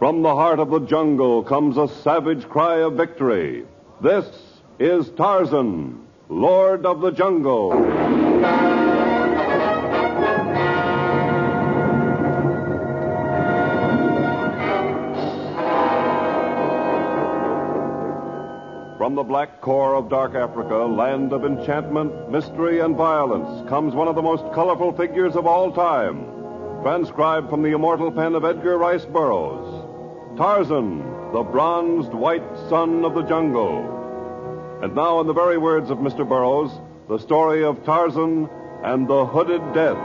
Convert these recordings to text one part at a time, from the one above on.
From the heart of the jungle comes a savage cry of victory. This is Tarzan, Lord of the Jungle. From the black core of dark Africa, land of enchantment, mystery, and violence, comes one of the most colorful figures of all time, transcribed from the immortal pen of Edgar Rice Burroughs. Tarzan, the bronzed white son of the jungle. And now, in the very words of Mr. Burroughs, the story of Tarzan and the Hooded Death.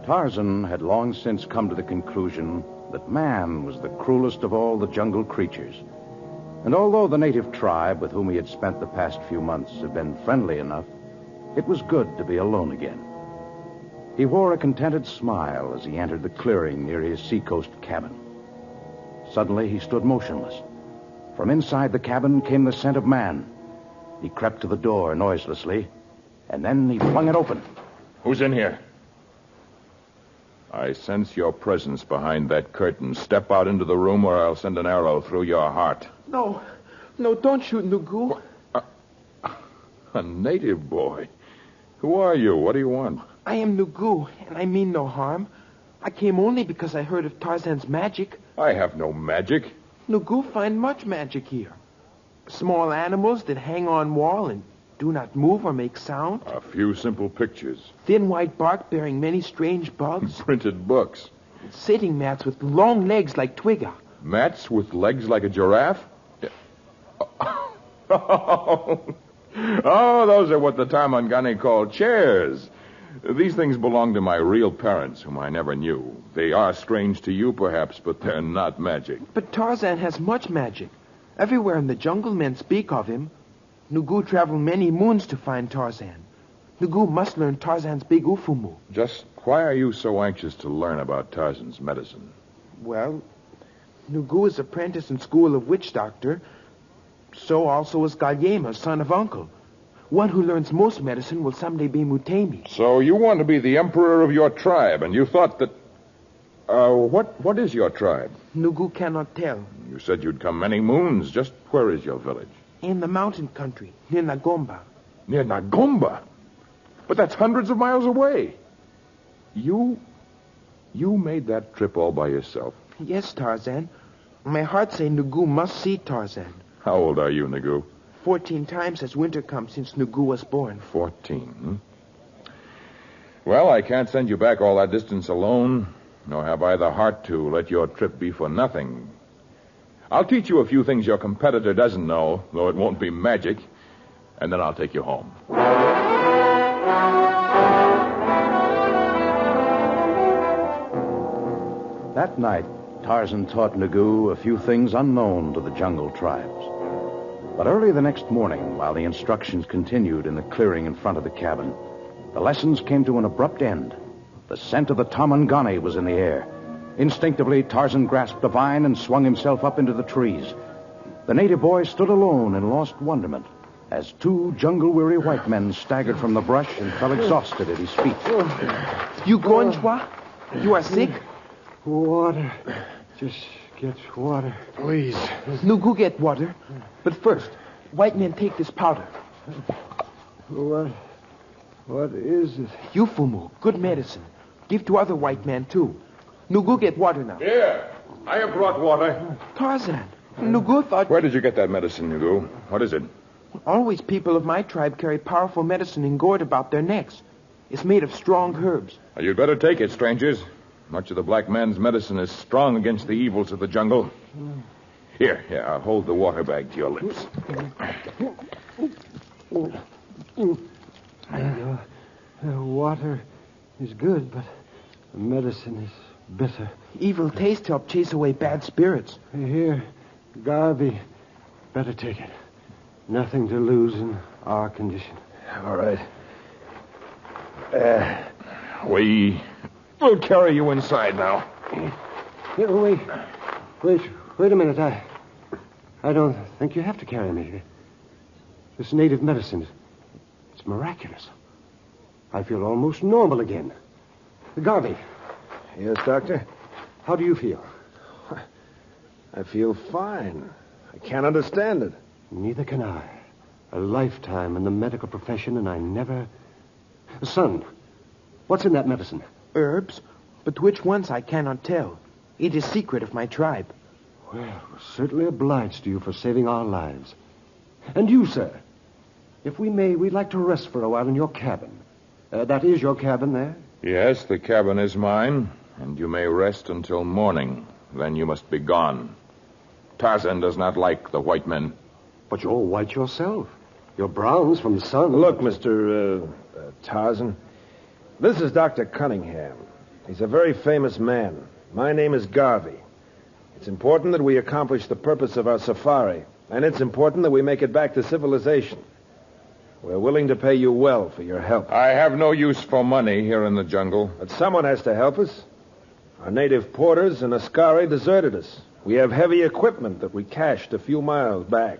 Tarzan had long since come to the conclusion that man was the cruelest of all the jungle creatures. And although the native tribe with whom he had spent the past few months had been friendly enough, it was good to be alone again. He wore a contented smile as he entered the clearing near his seacoast cabin. Suddenly, he stood motionless. From inside the cabin came the scent of man. He crept to the door noiselessly, and then he flung it open. Who's in here? I sense your presence behind that curtain. Step out into the room or I'll send an arrow through your heart. No, don't shoot, Nugu. A native boy. Who are you? What do you want? I am Nugu, and I mean no harm. I came only because I heard of Tarzan's magic. I have no magic. Nugu find much magic here. Small animals that hang on wall and do not move or make sound. A few simple pictures. Thin white bark bearing many strange bugs. Printed books. Sitting mats with long legs like twigga. Mats with legs like a giraffe? Oh, those are what the Mangani call chairs. These things belong to my real parents, whom I never knew. They are strange to you, perhaps, but they're not magic. But Tarzan has much magic. Everywhere in the jungle men speak of him. Nugu traveled many moons to find Tarzan. Nugu must learn Tarzan's big ufumu. Just why are you so anxious to learn about Tarzan's medicine? Well, Nugu is apprentice in school of witch doctor. So also is Galyema, son of uncle. One who learns most medicine will someday be Mutemi. So you want to be the emperor of your tribe, and you thought that... What is your tribe? Nugu cannot tell. You said you'd come many moons. Just where is your village? In the mountain country, near Nagomba. Near Nagomba? But that's hundreds of miles away. You made that trip all by yourself? Yes, Tarzan. My heart say Nugu must see Tarzan. How old are you, Nugu? 14 times has winter come since Nugu was born. 14, Well, I can't send you back all that distance alone, nor have I the heart to let your trip be for nothing. I'll teach you a few things your competitor doesn't know, though it won't be magic, and then I'll take you home. That night, Tarzan taught Nugu a few things unknown to the jungle tribes. But early the next morning, while the instructions continued in the clearing in front of the cabin, the lessons came to an abrupt end. The scent of the Mangani was in the air. Instinctively, Tarzan grasped a vine and swung himself up into the trees. The native boy stood alone in lost wonderment as two jungle-weary white men staggered from the brush and fell exhausted at his feet. You going, Chua? You are sick? Water. Just get water, please. Nugu get water. But first, white men take this powder. What is it? Ufumu, good medicine. Give to other white men, too. Nugu get water now. Here, I have brought water. Tarzan, Nugu thought... Where did you get that medicine, Nugu? What is it? Always people of my tribe carry powerful medicine in gourd about their necks. It's made of strong herbs. Well, you'd better take it, strangers. Much of the black man's medicine is strong against the evils of the jungle. Here, I'll hold the water bag to your lips. Water is good, but the medicine is bitter. Evil taste help chase away bad spirits. Here, Garvey, better take it. Nothing to lose in our condition. All right. We'll carry you inside now. Wait a minute. I don't think you have to carry me. This native medicine, it's miraculous. I feel almost normal again. Garvey, Yes, Doctor? how do you feel? I feel fine. I can't understand it. Neither can I. A lifetime in the medical profession, and I never... Son, what's in that medicine? Herbs, but which ones I cannot tell. It is secret of my tribe. Well, we're certainly obliged to you for saving our lives. And you, sir. If we may, we'd like to rest for a while in your cabin. That is your cabin there? Yes, the cabin is mine, and you may rest until morning. Then you must be gone. Tarzan does not like the white men. But you're all white yourself. You're browns from the sun. Look, Mr. Tarzan, this is Dr. Cunningham. He's a very famous man. My name is Garvey. It's important that we accomplish the purpose of our safari, and it's important that we make it back to civilization. We're willing to pay you well for your help. I have no use for money here in the jungle. But someone has to help us. Our native porters and Askari deserted us. We have heavy equipment that we cached a few miles back.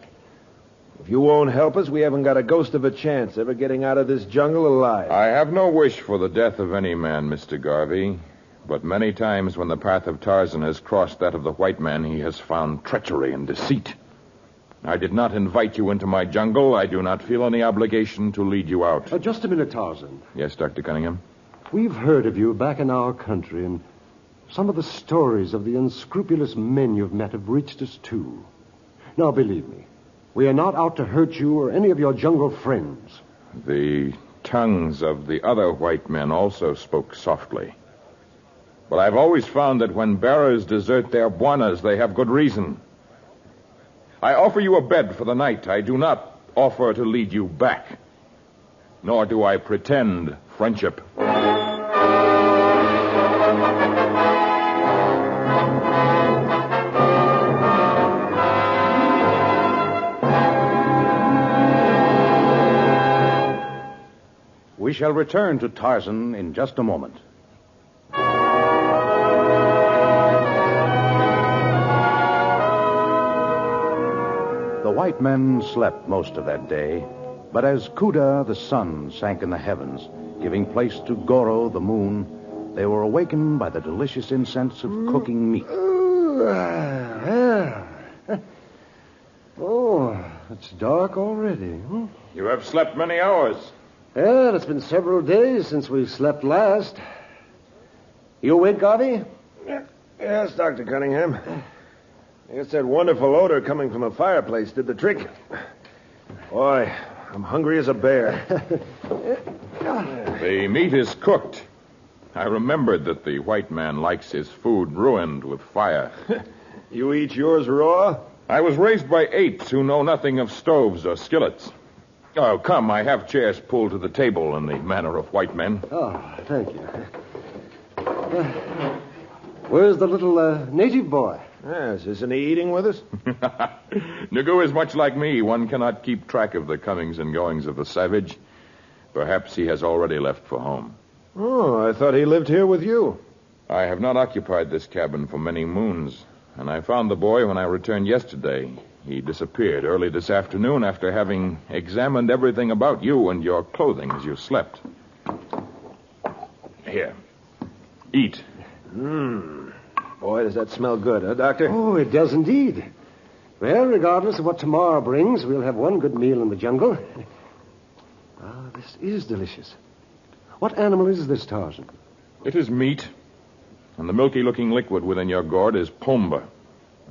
If you won't help us, we haven't got a ghost of a chance ever getting out of this jungle alive. I have no wish for the death of any man, Mr. Garvey. But many times when the path of Tarzan has crossed that of the white man, he has found treachery and deceit. I did not invite you into my jungle. I do not feel any obligation to lead you out. Just a minute, Tarzan. Yes, Dr. Cunningham? We've heard of you back in our country, and some of the stories of the unscrupulous men you've met have reached us, too. Now, believe me, we are not out to hurt you or any of your jungle friends. The tongues of the other white men also spoke softly. But I've always found that when bearers desert their buanas, they have good reason. I offer you a bed for the night. I do not offer to lead you back. Nor do I pretend friendship. We shall return to Tarzan in just a moment. The white men slept most of that day, but as Kuda, the sun, sank in the heavens, giving place to Goro, the moon, they were awakened by the delicious incense of cooking meat. Oh, it's dark already. You have slept many hours. Well, it's been several days since we slept last. You awake, Garvey? Yes, Dr. Cunningham. I guess that wonderful odor coming from the fireplace did the trick. Boy, I'm hungry as a bear. The meat is cooked. I remembered that the white man likes his food ruined with fire. You eat yours raw? I was raised by apes who know nothing of stoves or skillets. Oh, come, I have chairs pulled to the table in the manner of white men. Oh, thank you. Where's the little native boy? Yes, isn't he eating with us? Nagu is much like me. One cannot keep track of the comings and goings of the savage. Perhaps he has already left for home. Oh, I thought he lived here with you. I have not occupied this cabin for many moons, and I found the boy when I returned yesterday. He disappeared early this afternoon after having examined everything about you and your clothing as you slept. Here. Eat. Boy, does that smell good, huh, Doctor? Oh, it does indeed. Well, regardless of what tomorrow brings, we'll have one good meal in the jungle. Ah, this is delicious. What animal is this, Tarzan? It is meat, and the milky-looking liquid within your gourd is pomba.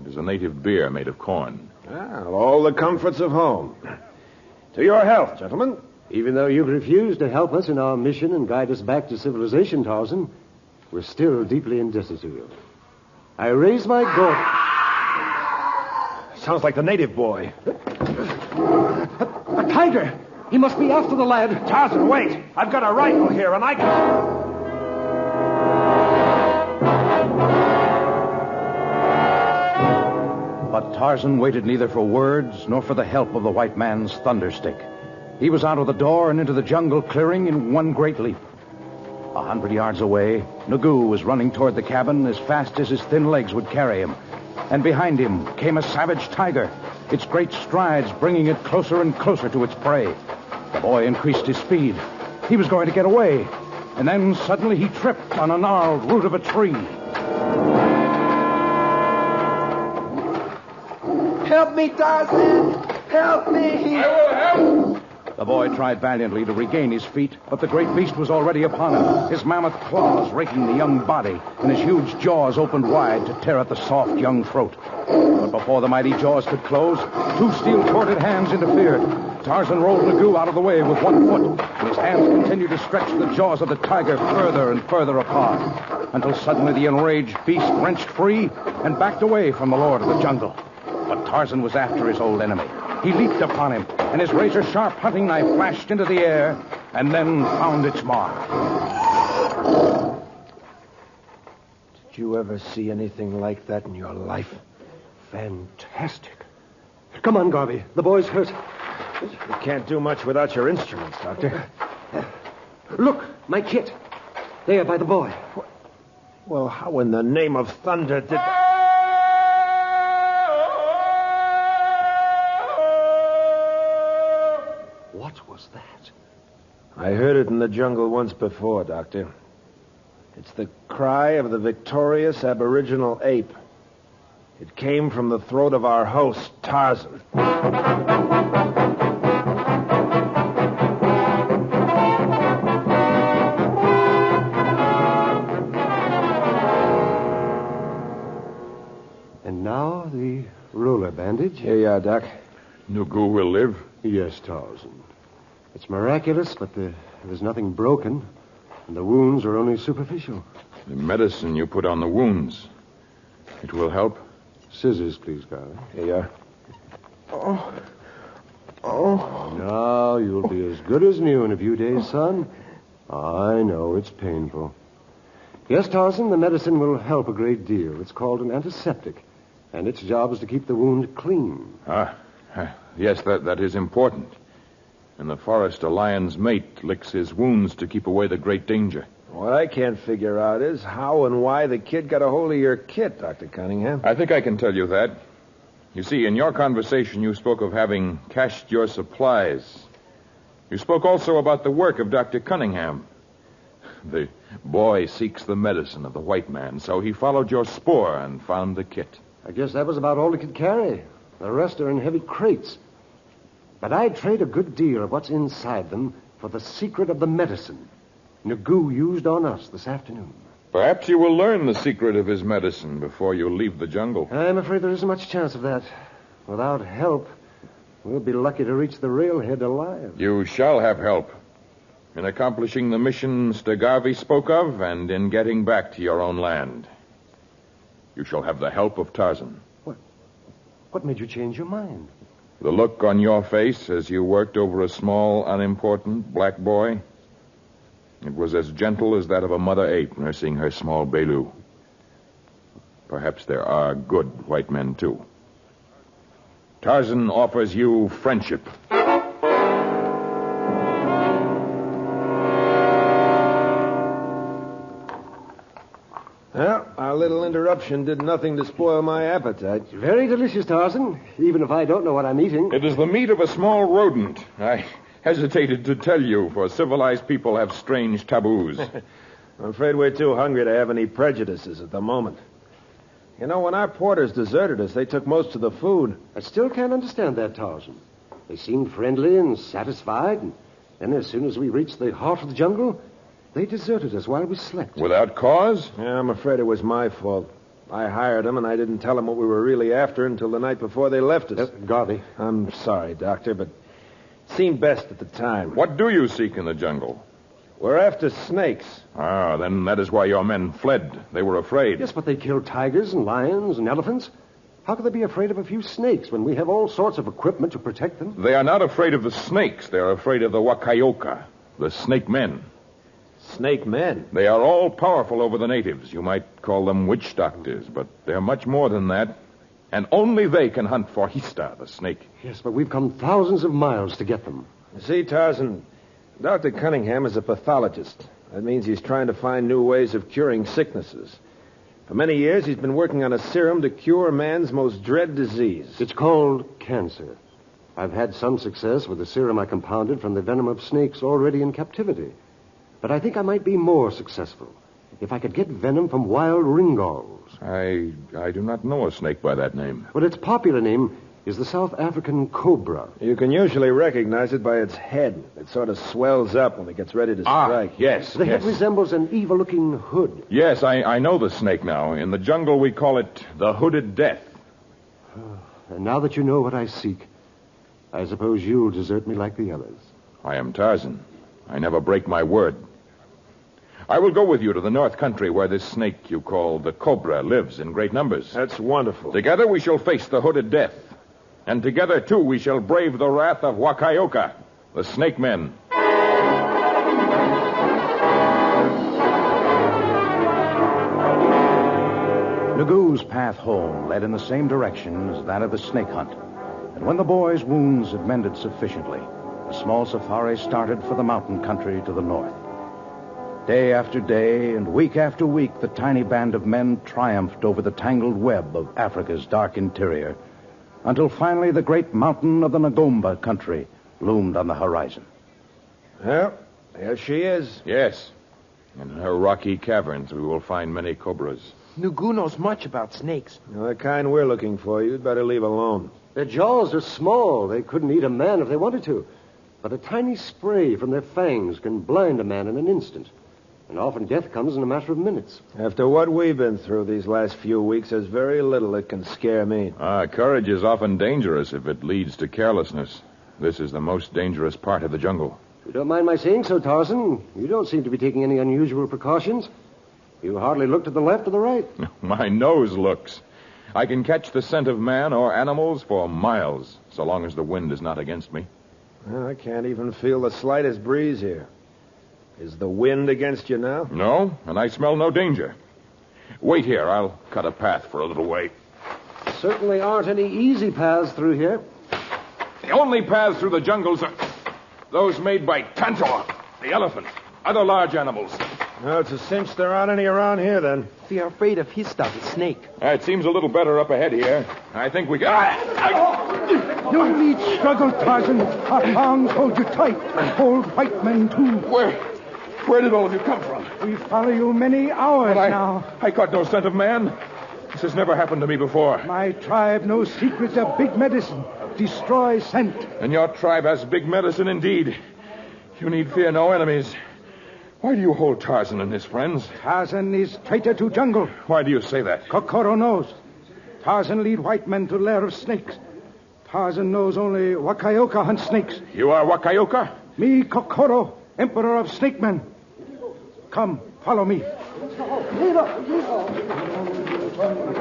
It is a native beer made of corn. Well, all the comforts of home. To your health, gentlemen. Even though you've refused to help us in our mission and guide us back to civilization, Tarzan, we're still deeply indebted to you. I raise my gourd. Sounds like the native boy. A tiger! He must be after the lad. Tarzan, wait. I've got a rifle here, and I can... But Tarzan waited neither for words nor for the help of the white man's thunderstick. He was out of the door and into the jungle clearing in one great leap. 100 yards away, Nagu was running toward the cabin as fast as his thin legs would carry him. And behind him came a savage tiger, its great strides bringing it closer and closer to its prey. The boy increased his speed. He was going to get away. and then suddenly he tripped on a gnarled root of a tree. Help me, Tarzan! Help me! I will help! The boy tried valiantly to regain his feet, but the great beast was already upon him, his mammoth claws raking the young body, and his huge jaws opened wide to tear at the soft young throat. But before the mighty jaws could close, two steel-corded hands interfered. Tarzan rolled Nagoo out of the way with one foot, and his hands continued to stretch the jaws of the tiger further and further apart, until suddenly the enraged beast wrenched free and backed away from the lord of the jungle. But Tarzan was after his old enemy. He leaped upon him, and his razor-sharp hunting knife flashed into the air and then found its mark. Did you ever see anything like that in your life? Fantastic. Come on, Garvey. The boy's hurt. You can't do much without your instruments, Doctor. Look, my kit. There by the boy. Well, how in the name of thunder did... What was that? I heard it in the jungle once before, Doctor. It's the cry of the victorious aboriginal ape. It came from the throat of our host, Tarzan. And now the roller bandage. Here you are, Doc. Nagoo will live. Yes, Tarzan. It's miraculous, but there's nothing broken, and the wounds are only superficial. The medicine you put on the wounds, it will help. Scissors, please, Garvey. Here you are. Oh. Now you'll be as good as new in a few days, son. I know it's painful. Yes, Tarzan, the medicine will help a great deal. It's called an antiseptic, and its job is to keep the wound clean. Yes, that is important. In the forest, a lion's mate licks his wounds to keep away the great danger. What I can't figure out is how and why the kid got a hold of your kit, Dr. Cunningham. I think I can tell you that. You see, in your conversation, you spoke of having cached your supplies. You spoke also about the work of Dr. Cunningham. The boy seeks the medicine of the white man, so he followed your spoor and found the kit. I guess that was about all he could carry. The rest are in heavy crates. But I'd trade a good deal of what's inside them for the secret of the medicine Nagoo used on us this afternoon. Perhaps you will learn the secret of his medicine before you leave the jungle. I'm afraid there isn't much chance of that. Without help, we'll be lucky to reach the railhead alive. You shall have help in accomplishing the mission Mr. Garvey spoke of and in getting back to your own land. You shall have the help of Tarzan. What made you change your mind? The look on your face as you worked over a small, unimportant black boy, it was as gentle as that of a mother ape nursing her small Belu. Perhaps there are good white men, too. Tarzan offers you friendship. Well, our little interruption did nothing to spoil my appetite. Very delicious, Tarzan, even if I don't know what I'm eating. It is the meat of a small rodent. I hesitated to tell you, for civilized people have strange taboos. I'm afraid we're too hungry to have any prejudices at the moment. You know, when our porters deserted us, they took most of the food. I still can't understand that, Tarzan. They seemed friendly and satisfied, and then as soon as we reached the heart of the jungle, they deserted us while we slept. Without cause? Yeah, I'm afraid it was my fault. I hired them, and I didn't tell them what we were really after until the night before they left us. Garvey. I'm sorry, Doctor, but it seemed best at the time. What do you seek in the jungle? We're after snakes. Ah, then that is why your men fled. They were afraid. Yes, but they killed tigers and lions and elephants. How could they be afraid of a few snakes when we have all sorts of equipment to protect them? They are not afraid of the snakes. They are afraid of the Wakayoka, the snake men. Snake men? They are all powerful over the natives. You might call them witch doctors, but they're much more than that. And only they can hunt for Hista, the snake. Yes, but we've come thousands of miles to get them. You see, Tarzan, Dr. Cunningham is a pathologist. That means he's trying to find new ways of curing sicknesses. For many years, he's been working on a serum to cure man's most dread disease. It's called cancer. I've had some success with the serum I compounded from the venom of snakes already in captivity. But I think I might be more successful if I could get venom from wild ringgalls. I do not know a snake by that name. Well, its popular name is the South African cobra. You can usually recognize it by its head. It sort of swells up when it gets ready to strike. Yes. The head resembles an evil-looking hood. Yes, I know the snake now. In the jungle, we call it the hooded death. And now that you know what I seek, I suppose you'll desert me like the others. I am Tarzan. I never break my word. I will go with you to the North Country where this snake you call the cobra lives in great numbers. That's wonderful. Together we shall face the hooded death. And together, too, we shall brave the wrath of Wakayoka, the snake men. Nagoo's path home led in the same direction as that of the snake hunt. And when the boy's wounds had mended sufficiently, the small safari started for the mountain country to the north. Day after day and week after week, the tiny band of men triumphed over the tangled web of Africa's dark interior, until finally the great mountain of the Ngomba country loomed on the horizon. Well, there she is. Yes. In her rocky caverns, we will find many cobras. Nugu knows much about snakes. The kind we're looking for, you'd better leave alone. Their jaws are small. They couldn't eat a man if they wanted to. But a tiny spray from their fangs can blind a man in an instant. And often death comes in a matter of minutes. After what we've been through these last few weeks, there's very little that can scare me. Courage is often dangerous if it leads to carelessness. This is the most dangerous part of the jungle. You don't mind my saying so, Tarzan. You don't seem to be taking any unusual precautions. You hardly look to the left or the right. My nose looks. I can catch the scent of man or animals for miles, so long as the wind is not against me. Well, I can't even feel the slightest breeze here. Is the wind against you now? No, and I smell no danger. Wait here. I'll cut a path for a little way. Certainly aren't any easy paths through here. The only paths through the jungles are those made by Tantor, the elephant, other large animals. No, it's a cinch there aren't any around here, then. We are afraid of his stuff, the snake. It seems a little better up ahead here. I think we can... No need struggle, Tarzan. Our thongs hold you tight. Hold white men, too. Where did all of you come from? We follow you many hours now. I caught no scent of man. This has never happened to me before. My tribe knows secrets of big medicine. Destroy scent. And your tribe has big medicine indeed. You need fear no enemies. Why do you hold Tarzan and his friends? Tarzan is traitor to jungle. Why do you say that? Kokoro knows. Tarzan lead white men to lair of snakes. Tarzan knows only Wakayoka hunts snakes. You are Wakayoka? Me, Kokoro, emperor of snake men. Come, follow me.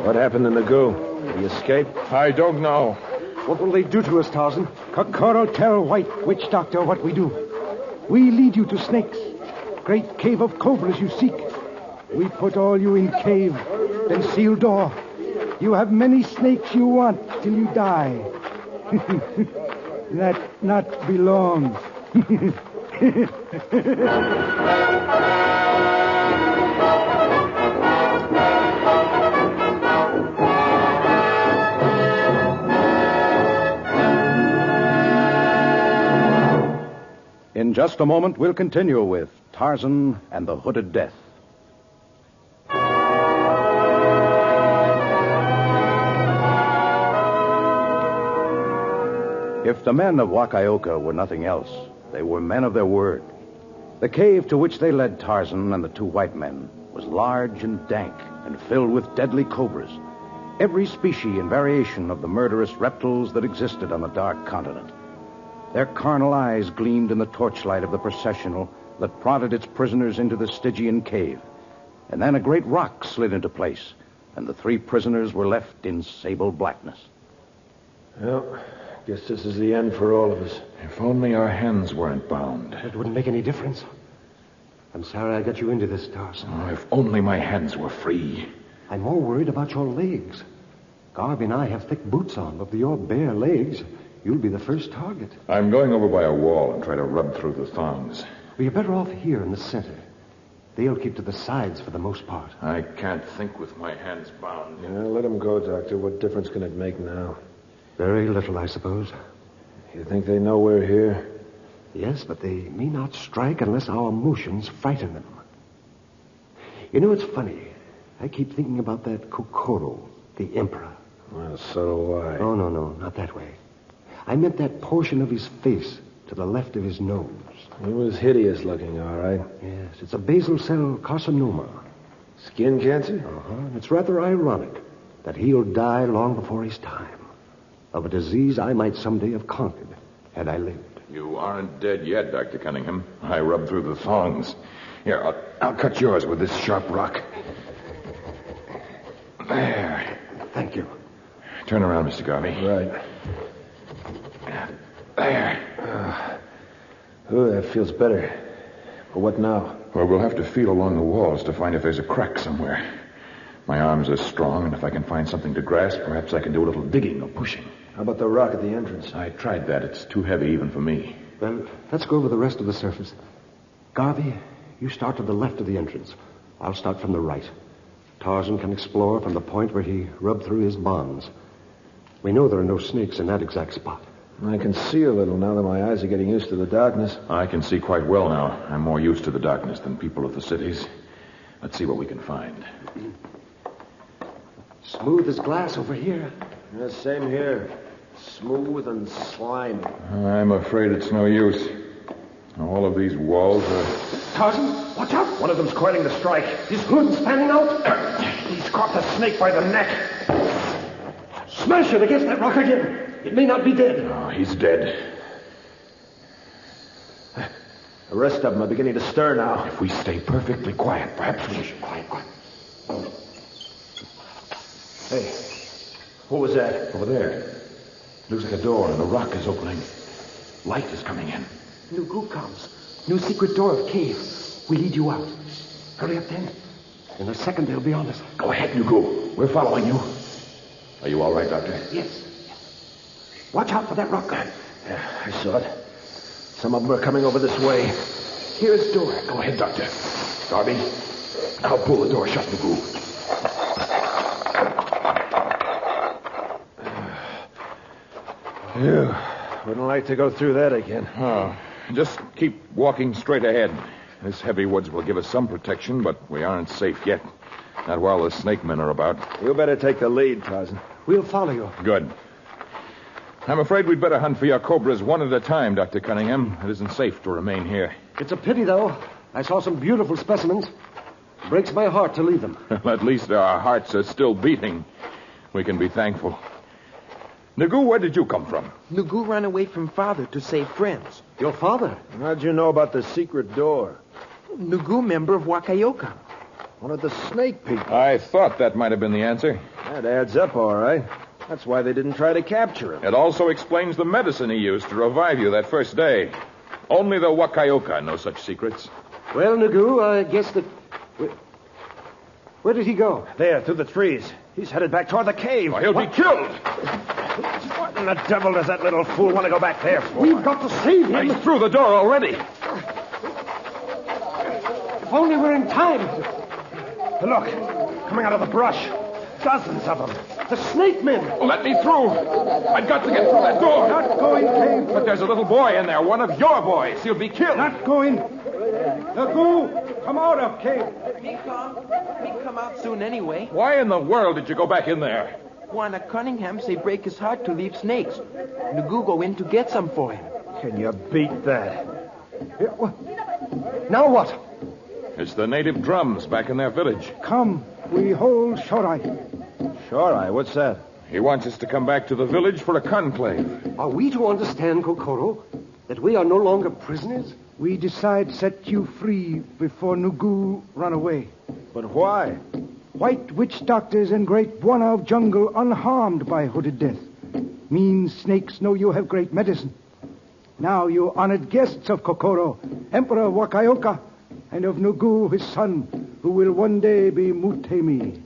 What happened to Nagoo? Did he escape? I don't know. What will they do to us, Tarzan? Kokoro, tell white witch doctor what we do. We lead you to snakes. Great cave of cobras you seek. We put all you in cave, then seal door. You have many snakes you want till you die. That not belong. In just a moment, we'll continue with Tarzan and the Hooded Death. If the men of Wakayoka were nothing else, they were men of their word. The cave to which they led Tarzan and the two white men was large and dank and filled with deadly cobras, every species and variation of the murderous reptiles that existed on the dark continent. Their carnal eyes gleamed in the torchlight of the processional that prodded its prisoners into the Stygian cave. And then a great rock slid into place, and the three prisoners were left in sable blackness. Well, guess this is the end for all of us. If only our hands weren't bound. It wouldn't make any difference. I'm sorry I got you into this, Tarzan. Oh, if only my hands were free. I'm more worried about your legs. Garvey and I have thick boots on, but with your bare legs, you'll be the first target. I'm going over by a wall and try to rub through the thongs. Well, you're better off here in the center. They'll keep to the sides for the most part. I can't think with my hands bound. Yeah, let him go, Doctor. What difference can it make now? Very little, I suppose. You think they know we're here? Yes, but they may not strike unless our emotions frighten them. You know, it's funny. I keep thinking about that Kokoro, the emperor. Well, so do I. Oh, no, not that way. I meant that portion of his face to the left of his nose. He was hideous looking, all right. Yes, it's a basal cell carcinoma. Skin cancer? It's rather ironic that he'll die long before his time. Of a disease I might someday have conquered had I lived. You aren't dead yet, Dr. Cunningham. I rubbed through the thongs. Here, I'll cut yours with this sharp rock. There. Thank you. Turn around, Mr. Garvey. Right. There. That feels better. But what now? Well, we'll have to feel along the walls to find if there's a crack somewhere. My arms are strong, and if I can find something to grasp, perhaps I can do a little digging or pushing. How about the rock at the entrance? I tried that. It's too heavy even for me. Well, let's go over the rest of the surface. Garvey, you start to the left of the entrance. I'll start from the right. Tarzan can explore from the point where he rubbed through his bonds. We know there are no snakes in that exact spot. I can see a little now that my eyes are getting used to the darkness. I can see quite well now. I'm more used to the darkness than people of the cities. Let's see what we can find. Smooth as glass over here. Yeah, same here. Smooth and slimy. I'm afraid it's no use. All of these walls are... Tarzan, watch out! One of them's coiling the strike. His hood's fanning out. He's caught the snake by the neck. Smash it against that rock again. It may not be dead. Oh, he's dead. The rest of them are beginning to stir now. If we stay perfectly quiet, perhaps we should... Quiet. Hey, what was that? Over there. Looks like a door, and the rock is opening. Light is coming in. New goo comes. New secret door of cave. We lead you out. Hurry up, then. In a second, they'll be on us. Go ahead, Nugu. We're following you. Are you all right, Doctor? Yes. Watch out for that rock. Yeah, I saw it. Some of them are coming over this way. Here's the door. Go ahead, Doctor. Garvey, I'll pull the door shut, Nugu. You wouldn't like to go through that again. Oh, just keep walking straight ahead. This heavy woods will give us some protection, but we aren't safe yet. Not while the snake men are about. You better take the lead, Tarzan. We'll follow you. Good. I'm afraid we'd better hunt for your cobras one at a time, Dr. Cunningham. It isn't safe to remain here. It's a pity, though. I saw some beautiful specimens. It breaks my heart to leave them. At least our hearts are still beating. We can be thankful. Nagu, where did you come from? Nugu ran away from father to save friends. Your father? How'd you know about the secret door? Nugu, member of Wakayoka. One of the snake people. I thought that might have been the answer. That adds up, all right. That's why they didn't try to capture him. It also explains the medicine he used to revive you that first day. Only the Wakayoka know such secrets. Well, Nagu, I guess that... Where did he go? There, through the trees. He's headed back toward the cave. Oh, he'll be killed. What in the devil does that little fool want to go back there for? We've got to save him. He's through the door already. If only we're in time. Look, coming out of the brush. Dozens of them. The snake men. Let me through. I've got to get through that door. Not going, Cave. But there's a little boy in there, one of your boys. He'll be killed. Not going. Nagu, come out of cave. Me come out soon anyway. Why in the world did you go back in there? Juana Cunningham say break his heart to leave snakes. Nugu go in to get some for him. Can you beat that? Now what? It's the native drums back in their village. Come, we hold Shorai. Sure, what's that? He wants us to come back to the village for a conclave. Are we to understand, Kokoro, that we are no longer prisoners? We decide set you free before Nugu run away. But why? White witch doctors and great Buana of jungle unharmed by hooded death. Means snakes know you have great medicine. Now you honored guests of Kokoro, Emperor of Wakayoka, and of Nugu, his son, who will one day be Mutemi.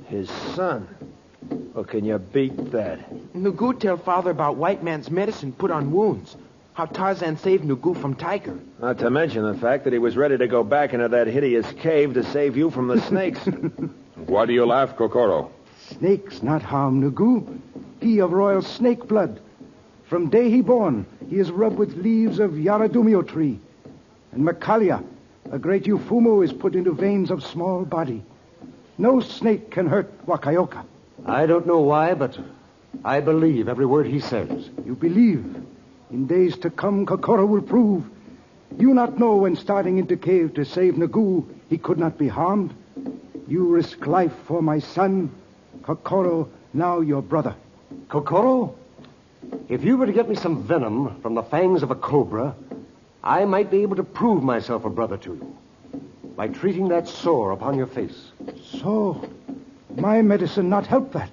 His son? Well, can you beat that? Nugu tell father about white man's medicine put on wounds. How Tarzan saved Nugu from tiger. Not to mention the fact that he was ready to go back into that hideous cave to save you from the snakes. Why do you laugh, Kokoro? Snakes not harm Nugu. He of royal snake blood. From day he born, He is rubbed with leaves of Yaradumio tree. And Macalia, a great eufumo, is put into veins of small body. No snake can hurt Wakayoka. I don't know why, but I believe every word he says. You believe. In days to come, Kokoro will prove. You not know when starting into cave to save Nagu, he could not be harmed. You risk life for my son. Kokoro, now your brother. Kokoro, if you were to get me some venom from the fangs of a cobra, I might be able to prove myself a brother to you by treating that sore upon your face. So, my medicine not help that.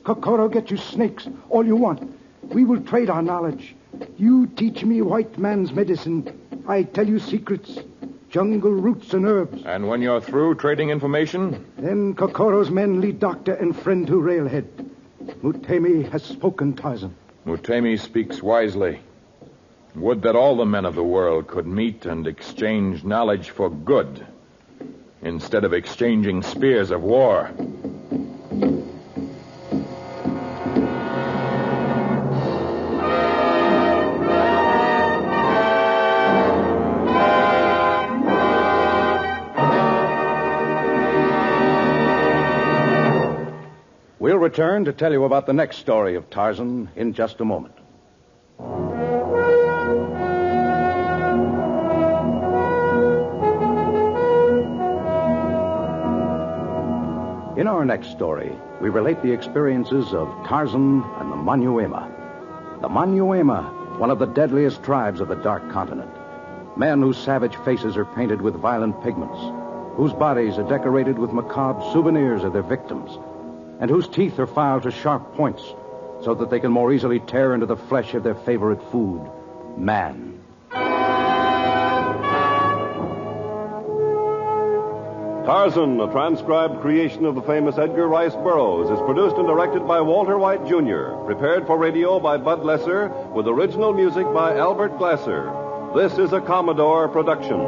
Kokoro, get you snakes, all you want. We will trade our knowledge. You teach me white man's medicine. I tell you secrets, jungle roots and herbs. And when you're through trading information? Then Kokoro's men lead doctor and friend to Railhead. Mutemi has spoken, Tarzan. Mutemi speaks wisely. Would that all the men of the world could meet and exchange knowledge for good, instead of exchanging spears of war. We'll return to tell you about the next story of Tarzan in just a moment. In our next story, we relate the experiences of Tarzan and the Manyuema. The Manyuema, one of the deadliest tribes of the Dark Continent. Men whose savage faces are painted with violent pigments, whose bodies are decorated with macabre souvenirs of their victims, and whose teeth are filed to sharp points so that they can more easily tear into the flesh of their favorite food, man. Tarzan, a transcribed creation of the famous Edgar Rice Burroughs, is produced and directed by Walter White, Jr., prepared for radio by Bud Lesser, with original music by Albert Glasser. This is a Commodore production.